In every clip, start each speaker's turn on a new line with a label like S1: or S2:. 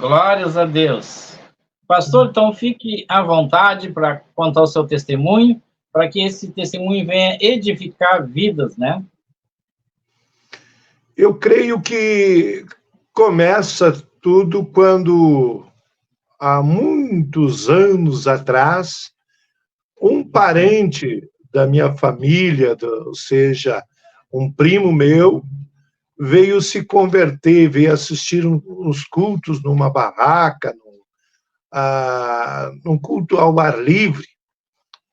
S1: Glórias a Deus. Pastor, então fique à vontade para contar o seu testemunho, para que esse testemunho venha edificar vidas, né?
S2: Eu creio que começa tudo quando, há muitos anos atrás, um parente da minha família, ou seja, um primo meu, veio se converter, veio assistir uns cultos numa barraca, num culto ao ar livre,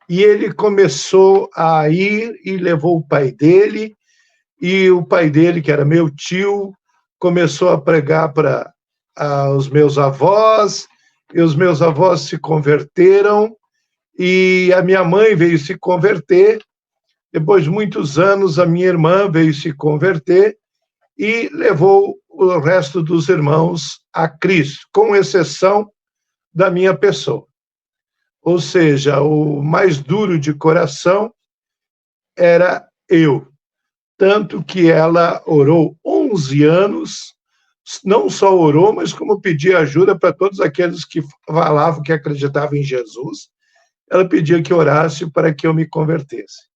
S2: e ele começou a ir e levou o pai dele, e o pai dele, que era meu tio, começou a pregar para os meus avós, e os meus avós se converteram, e a minha mãe veio se converter. Depois de muitos anos, a minha irmã veio se converter e levou o resto dos irmãos a Cristo, com exceção da minha pessoa. Ou seja, o mais duro de coração era eu. Tanto que ela orou 11 anos, não só orou, mas como pedia ajuda para todos aqueles que falavam que acreditavam em Jesus. Ela pedia que orasse para que eu me convertesse.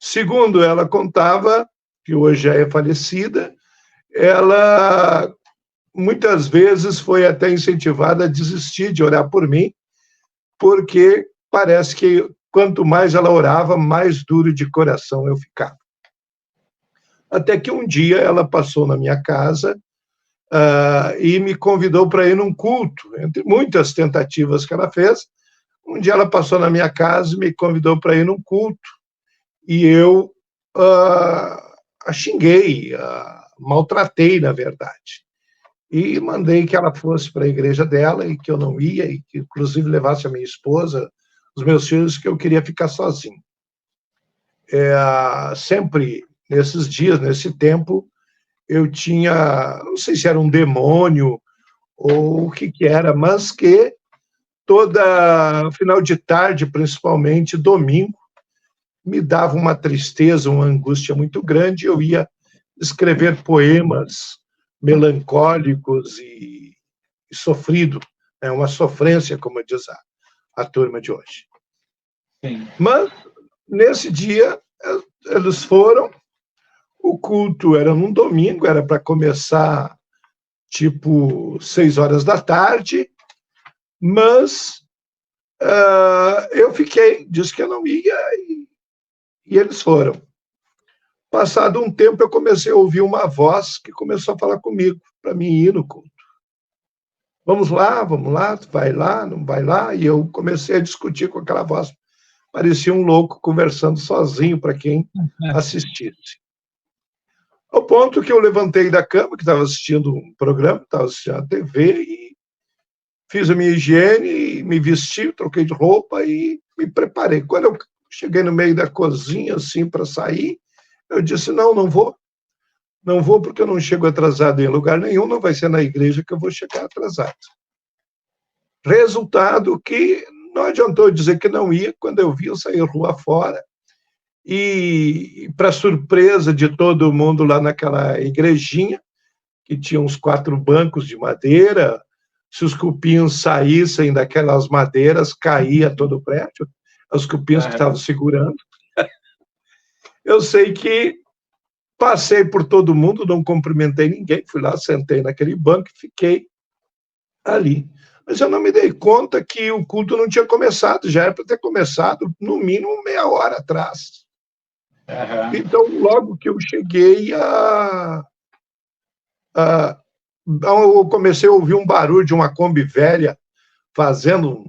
S2: Segundo ela contava, que hoje já é falecida, ela muitas vezes foi até incentivada a desistir de orar por mim, porque parece que quanto mais ela orava, mais duro de coração eu ficava. Até que um dia ela passou na minha casa e me convidou para ir num culto, entre muitas tentativas que ela fez. Um dia ela passou na minha casa e me convidou para ir num culto, e eu a xinguei, maltratei, na verdade, e mandei que ela fosse para a igreja dela e que eu não ia, e que inclusive levasse a minha esposa, os meus filhos, que eu queria ficar sozinho. Sempre nesses dias, nesse tempo, eu tinha, não sei se era um demônio ou o que era, mas que toda final de tarde, principalmente domingo, me dava uma tristeza, uma angústia muito grande. Eu ia escrever poemas melancólicos e sofrido, uma sofrência, como diz a turma de hoje.
S1: Sim.
S2: Mas, nesse dia, eles foram. O culto era num domingo, era para começar tipo 6 horas da tarde, mas eu fiquei, disse que eu não ia, e eles foram. Passado um tempo, eu comecei a ouvir uma voz que começou a falar comigo, para mim ir no culto. Vamos lá, vai lá, não vai lá? E eu comecei a discutir com aquela voz. Parecia um louco conversando sozinho para quem assistisse. Ao ponto que eu levantei da cama, que estava assistindo um programa, estava assistindo a TV, e fiz a minha higiene, me vesti, troquei de roupa e me preparei. Quando eu cheguei no meio da cozinha, assim, para sair, eu disse, não vou. Não vou porque eu não chego atrasado em lugar nenhum, não vai ser na igreja que eu vou chegar atrasado. Resultado que não adiantou dizer que não ia, quando eu vi, eu saí rua fora, e para surpresa de todo mundo lá naquela igrejinha, que tinha uns 4 bancos de madeira, se os cupinhos saíssem daquelas madeiras, caía todo o prédio, os cupinhos que estavam segurando. Eu sei que passei por todo mundo, não cumprimentei ninguém, fui lá, sentei naquele banco e fiquei ali. Mas eu não me dei conta que o culto não tinha começado, já era para ter começado no mínimo meia hora atrás. Então, logo que eu cheguei, eu comecei a ouvir um barulho de uma Kombi velha fazendo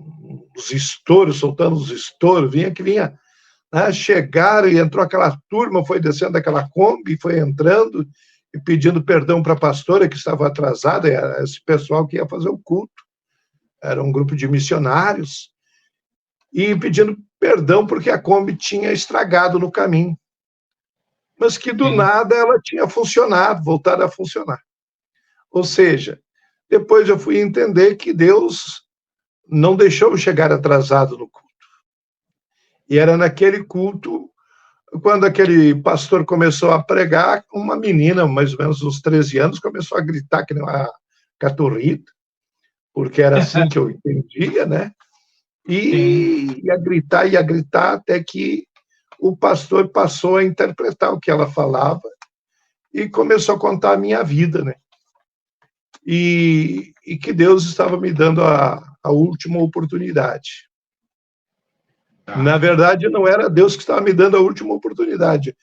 S2: uns estouros, soltando uns estouros, vinha, chegaram e entrou aquela turma, foi descendo daquela Kombi, foi entrando e pedindo perdão para a pastora, que estava atrasada, era esse pessoal que ia fazer o culto, era um grupo de missionários, e pedindo perdão porque a Kombi tinha estragado no caminho, mas que do nada ela tinha funcionado, voltado a funcionar. Ou seja, depois eu fui entender que Deus não deixou eu chegar atrasado no culto. E era naquele culto, quando aquele pastor começou a pregar, uma menina, mais ou menos uns 13 anos, começou a gritar que nem uma caturrita. porque era assim que eu entendia, né? E ia gritar, até que o pastor passou a interpretar o que ela falava e começou a contar a minha vida, né? E que Deus estava me dando a última oportunidade. Na verdade, não era Deus que estava me dando a última oportunidade.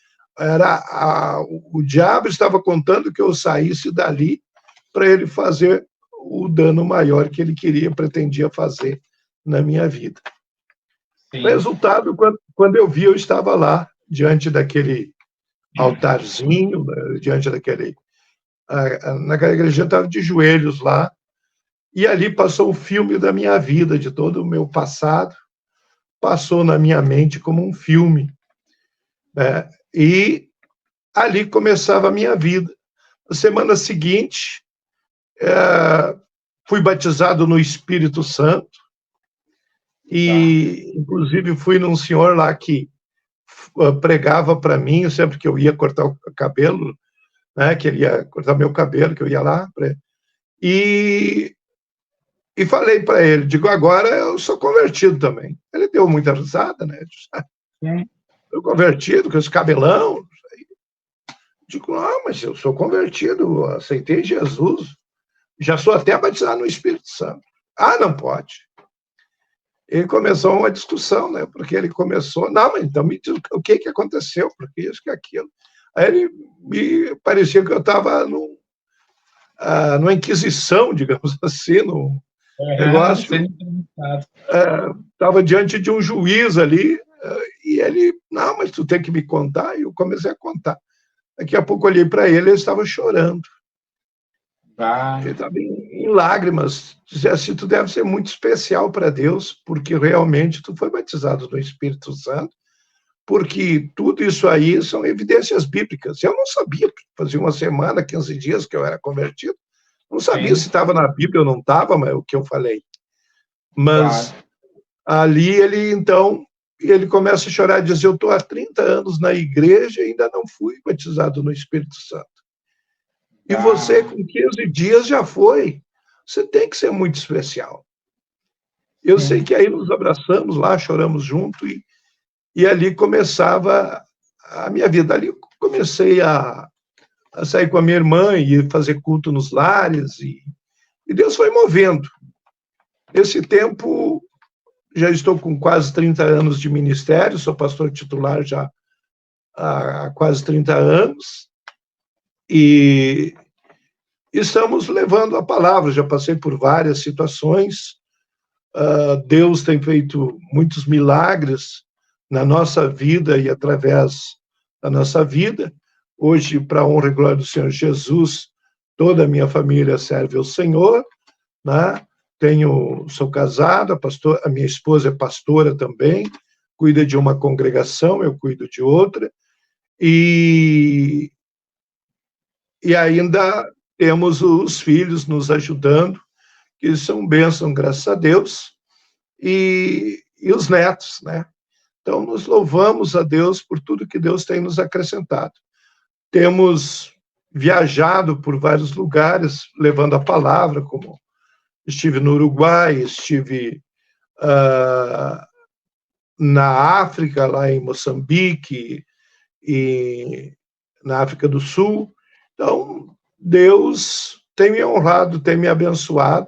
S2: O diabo estava contando que eu saísse dali para ele fazer o dano maior que ele pretendia fazer na minha vida. Sim. Resultado, quando eu vi, eu estava lá, diante daquele altarzinho, diante daquele... Naquela igreja, eu estava de joelhos lá, e ali passou o filme da minha vida, de todo o meu passado, passou na minha mente como um filme, né? E ali começava a minha vida. Na semana seguinte, fui batizado no Espírito Santo, e inclusive fui num senhor lá que pregava para mim, sempre que eu ia cortar o cabelo, né, que ele ia cortar meu cabelo, que eu ia lá, e falei para ele, digo, agora eu sou convertido também. Ele deu muita risada, né? Estou convertido, com esse cabelão. Digo, não, mas eu sou convertido, aceitei Jesus, já sou até batizado no Espírito Santo. Ah, não pode. Ele começou uma discussão, né? Porque ele começou, não, mas então me diz o que aconteceu, porque isso, que aquilo. Aí ele me parecia que eu estava numa inquisição, digamos assim, no negócio. Estava diante de um juiz ali, e ele, não, mas tu tem que me contar, e eu comecei a contar. Daqui a pouco eu olhei para ele, ele estava chorando. Ele estava em lágrimas, dizia assim, tu deve ser muito especial para Deus, porque realmente tu foi batizado no Espírito Santo, porque tudo isso aí são evidências bíblicas. Eu não sabia, fazia uma semana, 15 dias que eu era convertido, não sabia se estava na Bíblia ou não estava, mas o que eu falei. Mas ali ele, então, ele começa a chorar e diz, eu estou há 30 anos na igreja e ainda não fui batizado no Espírito Santo. E você, com 15 dias, já foi. Você tem que ser muito especial. Eu sei que aí nos abraçamos lá, choramos junto, e ali começava a minha vida. Ali eu comecei a sair com a minha irmã e fazer culto nos lares, e Deus foi movendo. Esse tempo, já estou com quase 30 anos de ministério, sou pastor titular já há quase 30 anos, e estamos levando a palavra. Já passei por várias situações, Deus tem feito muitos milagres na nossa vida e através da nossa vida. Hoje, para a honra e glória do Senhor Jesus, toda a minha família serve ao Senhor, né? Sou casado, a minha esposa é pastora também, cuida de uma congregação, eu cuido de outra, e ainda temos os filhos nos ajudando, que são bênçãos, graças a Deus, e os netos, né? Então, nos louvamos a Deus por tudo que Deus tem nos acrescentado. Temos viajado por vários lugares, levando a palavra, como estive no Uruguai, estive na África, lá em Moçambique, e na África do Sul. Então, Deus tem me honrado, tem me abençoado,